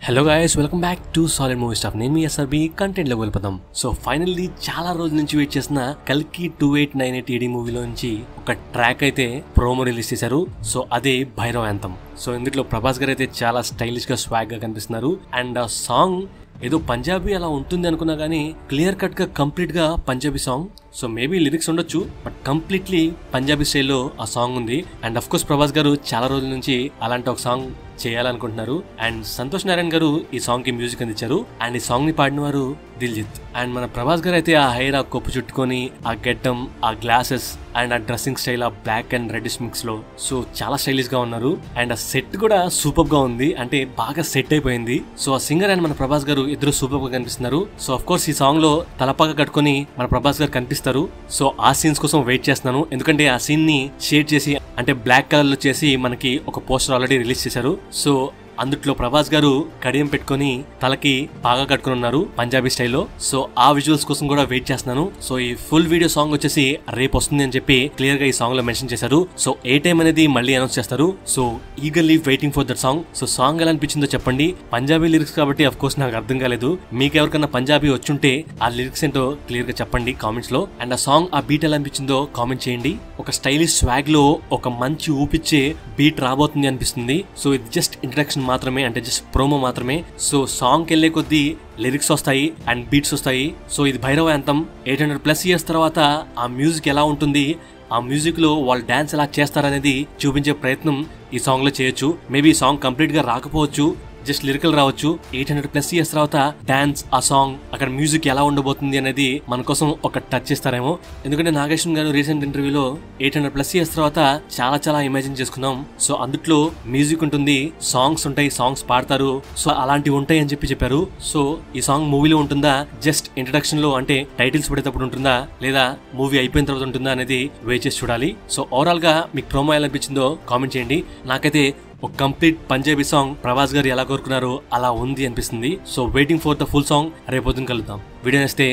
Hello guys, welcome back to solid movie staff. నేను మీ SRB content లో వెళ్ళిపోతాం. So finally చాలా రోజుల నుంచి వెయిట్ చేసిన కల్కి 2898 ED మూవీలో నుంచి ఒక ట్రాక్ అయితే ప్రోమో రిలీజ్ చేశారు. సో అదే భైరవ యాంథమ్. సో ఇందులో ప్రభాస్ గారు అయితే చాలా స్టైలిష్ గా స్వాగ్ గా కనిపిస్తున్నారు. అండ్ ఆ సాంగ్ ఏదో పంజాబీ అలా ఉంటుంది అనుకున్నా కానీ క్లియర్ కట్ గా కంప్లీట్ గా Punjabi song. So maybe lyrics ఉండొచ్చు, బట్ కంప్లీట్లీ పంజాబీ స్టైల్లో ఆ సాంగ్ ఉంది. అండ్ అఫ్ కోర్స్ ప్రభాస్ గారు చాలా రోజుల నుంచి అలాంటి ఒక సాంగ్ చేయాలనుకుంటున్నారు. అండ్ సంతోష్ నారాయణ గారు ఈ సాంగ్ కి మ్యూజిక్ అందించారు. అండ్ ఈ సాంగ్ ని పాడిన వారు దిల్జిత్. అండ్ మన ప్రభాస్ గారు అయితే ఆ హెయిర్, ఆ కొప్పు చుట్టుకొని, ఆ గెడ్డం, ఆ గ్లాసెస్ అండ్ ఆ డ్రెస్సింగ్ స్టైల్, ఆ బ్లాక్ అండ్ రెడ్ మిక్స్ లో సో చాలా స్టైలిష్ గా ఉన్నారు. అండ్ ఆ సెట్ కూడా సూపర్ గా ఉంది, అంటే బాగా సెట్ అయిపోయింది. సో ఆ సింగర్ అండ్ మన ప్రభాస్ గారు ఇద్దరు సూపర్ గా కనిపిస్తున్నారు. సో అఫ్ కోర్స్ ఈ సాంగ్ లో తలపాగా కట్టుకొని మన ప్రభాస్ గారు కనిపిస్తారు. సో ఆ సీన్స్ కోసం వెయిట్ చేస్తున్నాను, ఎందుకంటే ఆ సీన్ ని షేడ్ చేసి అంటే బ్లాక్ కలర్ లో చేసి మనకి ఒక పోస్టర్ ఆల్రెడీ రిలీజ్ చేశారు. సో అందుట్లో ప్రభాస్ గారు కడియం పెట్టుకుని తలకి బాగా కట్టుకుని ఉన్నారు పంజాబీ స్టైల్లో. సో ఆ విజువల్స్ కోసం కూడా వెయిట్ చేస్తున్నాను. సో ఈ ఫుల్ వీడియో సాంగ్ వచ్చేసి రేపు వస్తుంది అని చెప్పి క్లియర్ గా ఈ సాంగ్ లో మెన్షన్ చేశారు. సో ఏ టైం అనేది మళ్ళీ అనౌన్స్ చేస్తారు. So eagerly waiting for that song. So song ఎలా అనిపించిందో చెప్పండి. పంజాబీ లిరిక్స్ కాబట్టి అఫ్ కోర్స్ నాకు అర్థం కాలేదు. మీకు ఎవరికన్నా పంజాబీ వచ్చుంటే ఆ లిరిక్స్ ఏంటో క్లియర్ గా చెప్పండి కామెంట్స్ లో. అండ్ ఆ సాంగ్, ఆ బీట్ ఎలా అనిపించిందో కామెంట్ చేయండి. ఒక స్టైలిష్ స్వాగ్ లో ఒక మంచి ఊపిచ్చే బీట్ రాబోతుంది అనిపిస్తుంది. సో ఇది జస్ట్ ఇంట్రడక్షన్ మాత్రమే, అంటే జస్ట్ ప్రోమో మాత్రమే. సో సాంగ్ కెళ్లే కొద్దీ లిరిక్స్ వస్తాయి అండ్ బీట్స్ వస్తాయి. సో ఇది భైరవ యాంథమ్. 800+ ఇయర్స్ తర్వాత ఆ మ్యూజిక్ ఎలా ఉంటుంది, ఆ మ్యూజిక్ లో వాళ్ళు డాన్స్ ఎలా చేస్తారనేది చూపించే ప్రయత్నం ఈ సాంగ్ లో చేయొచ్చు. మేబీ ఈ సాంగ్ కంప్లీట్ గా రాకపోవచ్చు, జస్ట్ లిరికల్ రావచ్చు. 800+ ఇయర్స్ తర్వాత డాన్స్, ఆ సాంగ్, అక్కడ మ్యూజిక్ ఎలా ఉండబోతుంది అనేది మన కోసం ఒక టచ్ ఇస్తారేమో. ఎందుకంటే నాగేశ్వరన్ గారు రీసెంట్ ఇంటర్వ్యూలో 800+ ఇయర్స్ తర్వాత చాలా ఇమాజిన్ చేసుకున్నాం. సో అందుట్లో మ్యూజిక్ ఉంటుంది, సాంగ్స్ ఉంటాయి, సాంగ్స్ పాడతారు. సో అలాంటివి ఉంటాయి అని చెప్పారు. సో ఈ సాంగ్ మూవీలో ఉంటుందా, జస్ట్ ఇంట్రడక్షన్ లో అంటే టైటిల్స్ పడేటప్పుడు ఉంటుందా, లేదా మూవీ అయిపోయిన తర్వాత ఉంటుందా అనేది వెయిట్ చేసి చూడాలి. సో ఓవరాల్ గా మీకు ప్రోమో ఎలా అనిపించిందో కామెంట్ చేయండి. నాకైతే ఒక కంప్లీట్ పంజాబీ సాంగ్ ప్రభాస్ గారు ఎలా కోరుకున్నారో అలా ఉంది అనిపిస్తుంది. So waiting for the full song. రేపు పొద్దున కలుద్దాం. వీడియో నచ్చితే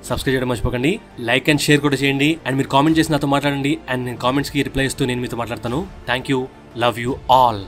సబ్స్క్రైబ్ చేయడం మర్చిపోకండి. లైక్ అండ్ షేర్ కూడా చేయండి. అండ్ మీరు కామెంట్ చేసి నాతో మాట్లాడండి. అండ్ నేను కామెంట్స్ కి రిప్లై ఇస్తూ నేను మీతో మాట్లాడతాను. Thank you, love you all.